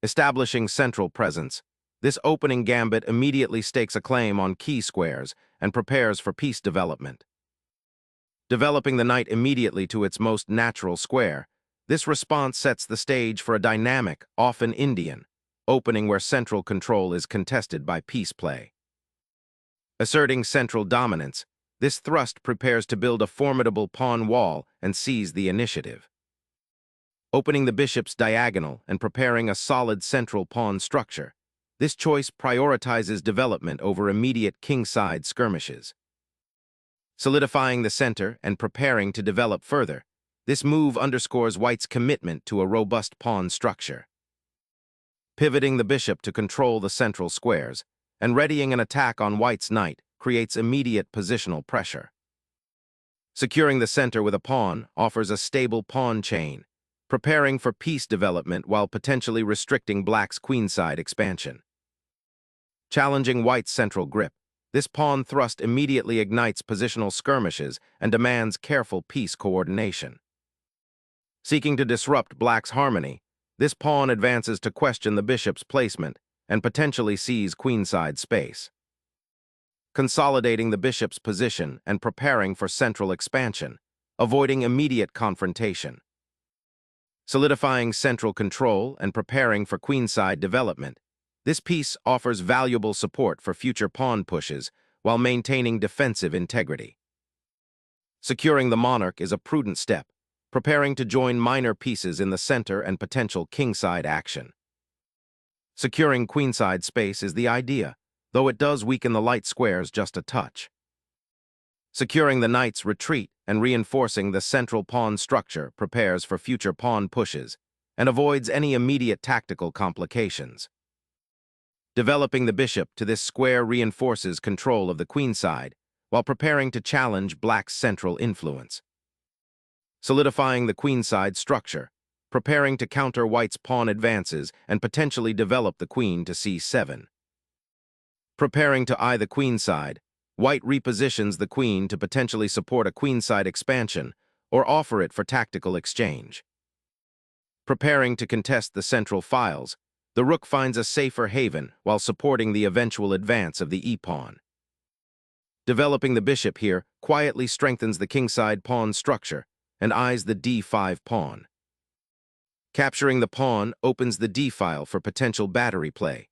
Establishing central presence, this opening gambit immediately stakes a claim on key squares and prepares for piece development. Developing the knight immediately to its most natural square, this response sets the stage for a dynamic, often Indian, opening where central control is contested by piece play. Asserting central dominance, this thrust prepares to build a formidable pawn wall and seize the initiative. Opening the bishop's diagonal and preparing a solid central pawn structure, this choice prioritizes development over immediate kingside skirmishes. Solidifying the center and preparing to develop further, this move underscores white's commitment to a robust pawn structure. Pivoting the bishop to control the central squares and readying an attack on white's knight creates immediate positional pressure. Securing the center with a pawn offers a stable pawn chain, preparing for piece development while potentially restricting black's queenside expansion. Challenging white's central grip, this pawn thrust immediately ignites positional skirmishes and demands careful piece coordination. Seeking to disrupt black's harmony, this pawn advances to question the bishop's placement and potentially seize queenside space. Consolidating the bishop's position and preparing for central expansion, avoiding immediate confrontation. Solidifying central control and preparing for queenside development, this piece offers valuable support for future pawn pushes while maintaining defensive integrity. Securing the monarch is a prudent step, preparing to join minor pieces in the center and potential kingside action. Securing queenside space is the idea, though it does weaken the light squares just a touch. Securing the knight's retreat and reinforcing the central pawn structure prepares for future pawn pushes and avoids any immediate tactical complications. Developing the bishop to this square reinforces control of the queenside while preparing to challenge black's central influence. Solidifying the queenside structure, preparing to counter white's pawn advances and potentially develop the queen to c7. Preparing to eye the queenside, white repositions the queen to potentially support a queenside expansion or offer it for tactical exchange. Preparing to contest the central files, the rook finds a safer haven while supporting the eventual advance of the e-pawn. Developing the bishop here quietly strengthens the kingside pawn structure and eyes the d5 pawn. Capturing the pawn opens the d-file for potential battery play.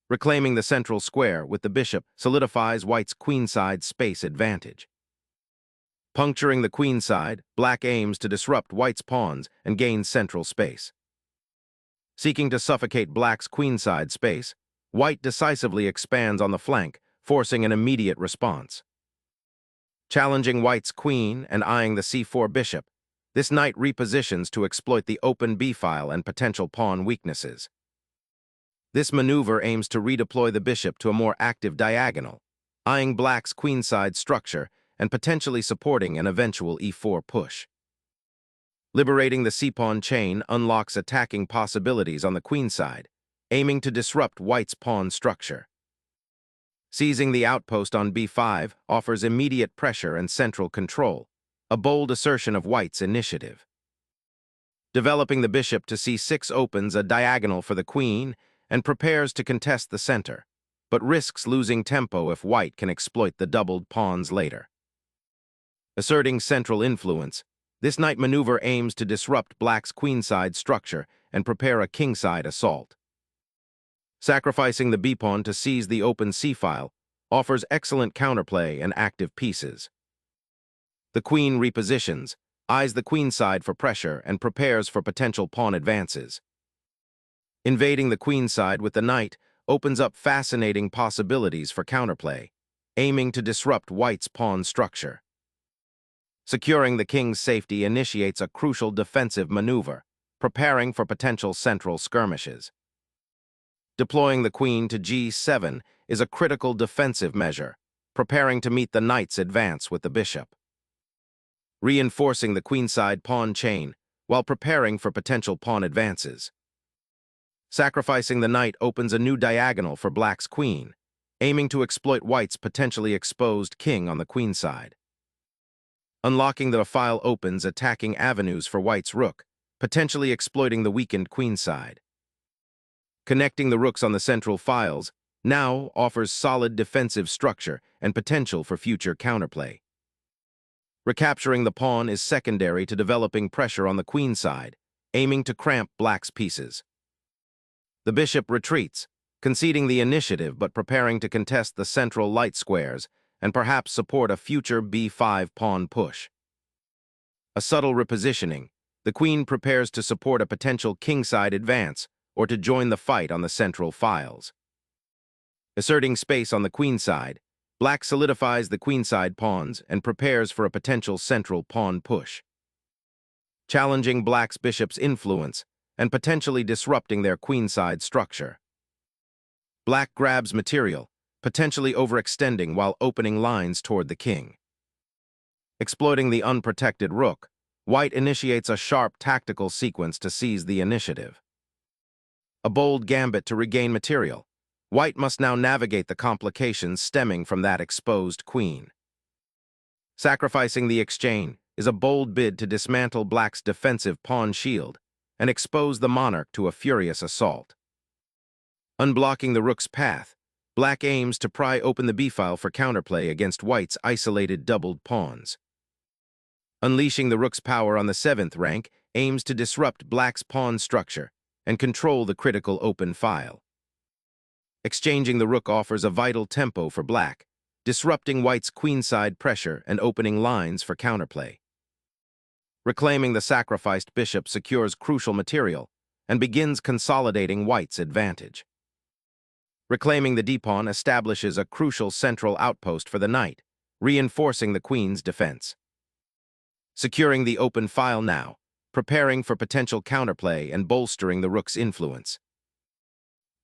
Reclaiming the central square with the bishop solidifies white's queenside space advantage. Puncturing the queenside, black aims to disrupt white's pawns and gain central space. Seeking to suffocate black's queenside space, white decisively expands on the flank, forcing an immediate response. Challenging white's queen and eyeing the c4 bishop, this knight repositions to exploit the open b-file and potential pawn weaknesses. This maneuver aims to redeploy the bishop to a more active diagonal, eyeing black's queenside structure and potentially supporting an eventual e4 push. Liberating the c-pawn chain unlocks attacking possibilities on the queenside, aiming to disrupt white's pawn structure. Seizing the outpost on b5 offers immediate pressure and central control, a bold assertion of white's initiative. Developing the bishop to c6 opens a diagonal for the queen and prepares to contest the center, but risks losing tempo if white can exploit the doubled pawns later. Asserting central influence, this knight maneuver aims to disrupt black's queenside structure and prepare a kingside assault. Sacrificing the b-pawn to seize the open c-file offers excellent counterplay and active pieces. The queen repositions, eyes the queenside for pressure, and prepares for potential pawn advances. Invading the queenside with the knight opens up fascinating possibilities for counterplay, aiming to disrupt white's pawn structure. Securing the king's safety initiates a crucial defensive maneuver, preparing for potential central skirmishes. Deploying the queen to g7 is a critical defensive measure, preparing to meet the knight's advance with the bishop. Reinforcing the queenside pawn chain while preparing for potential pawn advances. Sacrificing the knight opens a new diagonal for black's queen, aiming to exploit white's potentially exposed king on the queenside. Unlocking the file opens attacking avenues for white's rook, potentially exploiting the weakened queenside. Connecting the rooks on the central files now offers solid defensive structure and potential for future counterplay. Recapturing the pawn is secondary to developing pressure on the queen side, aiming to cramp black's pieces. The bishop retreats, conceding the initiative but preparing to contest the central light squares and perhaps support a future b5 pawn push. A subtle repositioning, the queen prepares to support a potential kingside advance or to join the fight on the central files. Asserting space on the queen side, black solidifies the queenside pawns and prepares for a potential central pawn push. Challenging black's bishop's influence and potentially disrupting their queenside structure. Black grabs material, potentially overextending while opening lines toward the king. Exploiting the unprotected rook, white initiates a sharp tactical sequence to seize the initiative. A bold gambit to regain material. White must now navigate the complications stemming from that exposed queen. Sacrificing the exchange is a bold bid to dismantle black's defensive pawn shield and expose the monarch to a furious assault. Unblocking the rook's path, black aims to pry open the b-file for counterplay against white's isolated doubled pawns. Unleashing the rook's power on the 7th rank aims to disrupt black's pawn structure and control the critical open file. Exchanging the rook offers a vital tempo for black, disrupting white's queenside pressure and opening lines for counterplay. Reclaiming the sacrificed bishop secures crucial material and begins consolidating white's advantage. Reclaiming the d-pawn establishes a crucial central outpost for the knight, reinforcing the queen's defense. Securing the open file now, preparing for potential counterplay and bolstering the rook's influence.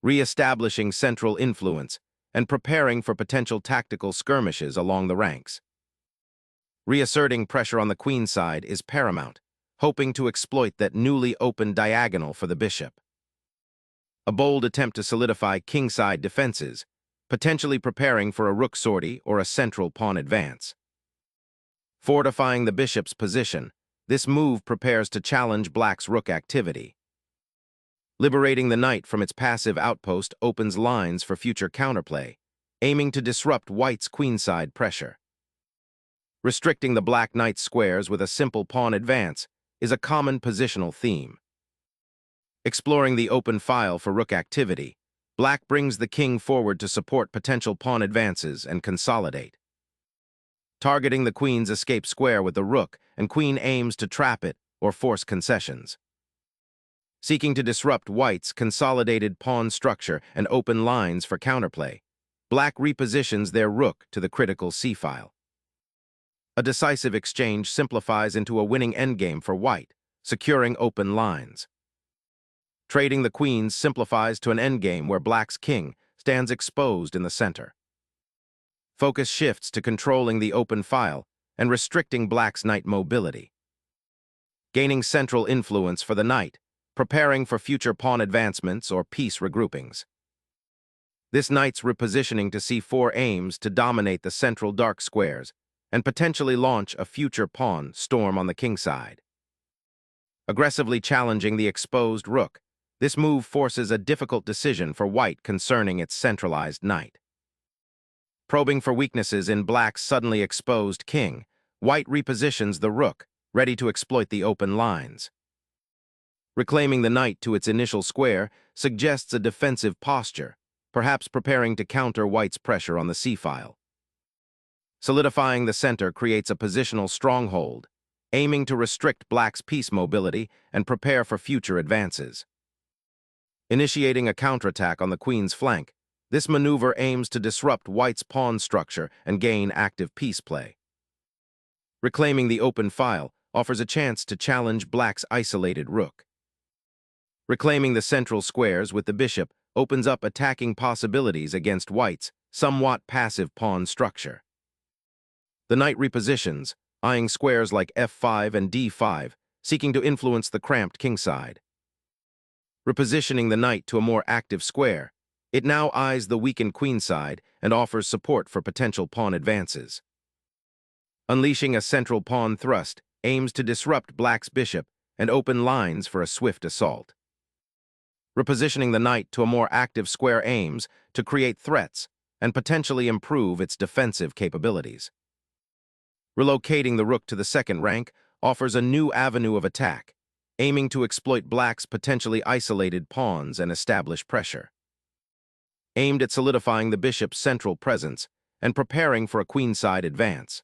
Re-establishing central influence and preparing for potential tactical skirmishes along the ranks. Reasserting pressure on the queen side is paramount, hoping to exploit that newly opened diagonal for the bishop. A bold attempt to solidify kingside defenses, potentially preparing for a rook sortie or a central pawn advance. Fortifying the bishop's position, this move prepares to challenge black's rook activity. Liberating the knight from its passive outpost opens lines for future counterplay, aiming to disrupt white's queenside pressure. Restricting the black knight's squares with a simple pawn advance is a common positional theme. Exploring the open file for rook activity, black brings the king forward to support potential pawn advances and consolidate. Targeting the queen's escape square with the rook, and queen aims to trap it or force concessions. Seeking to disrupt white's consolidated pawn structure and open lines for counterplay, black repositions their rook to the critical c-file. A decisive exchange simplifies into a winning endgame for white, securing open lines. Trading the queens simplifies to an endgame where black's king stands exposed in the center. Focus shifts to controlling the open file and restricting black's knight mobility. Gaining central influence for the knight, preparing for future pawn advancements or piece regroupings. This knight's repositioning to c4 aims to dominate the central dark squares and potentially launch a future pawn storm on the king side. Aggressively challenging the exposed rook, this move forces a difficult decision for white concerning its centralized knight. Probing for weaknesses in black's suddenly exposed king, white repositions the rook, ready to exploit the open lines. Reclaiming the knight to its initial square suggests a defensive posture, perhaps preparing to counter white's pressure on the c-file. Solidifying the center creates a positional stronghold, aiming to restrict black's piece mobility and prepare for future advances. Initiating a counterattack on the queen's flank, this maneuver aims to disrupt white's pawn structure and gain active piece play. Reclaiming the open file offers a chance to challenge black's isolated rook. Reclaiming the central squares with the bishop opens up attacking possibilities against white's somewhat passive pawn structure. The knight repositions, eyeing squares like f5 and d5, seeking to influence the cramped kingside. Repositioning the knight to a more active square, it now eyes the weakened queenside and offers support for potential pawn advances. Unleashing a central pawn thrust aims to disrupt black's bishop and open lines for a swift assault. repositioning the knight to a more active square aims to create threats and potentially improve its defensive capabilities. Relocating the rook to the second rank offers a new avenue of attack, aiming to exploit black's potentially isolated pawns and establish pressure. Aimed at solidifying the bishop's central presence and preparing for a queenside advance.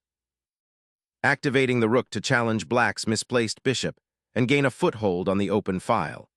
Activating the rook to challenge black's misplaced bishop and gain a foothold on the open file.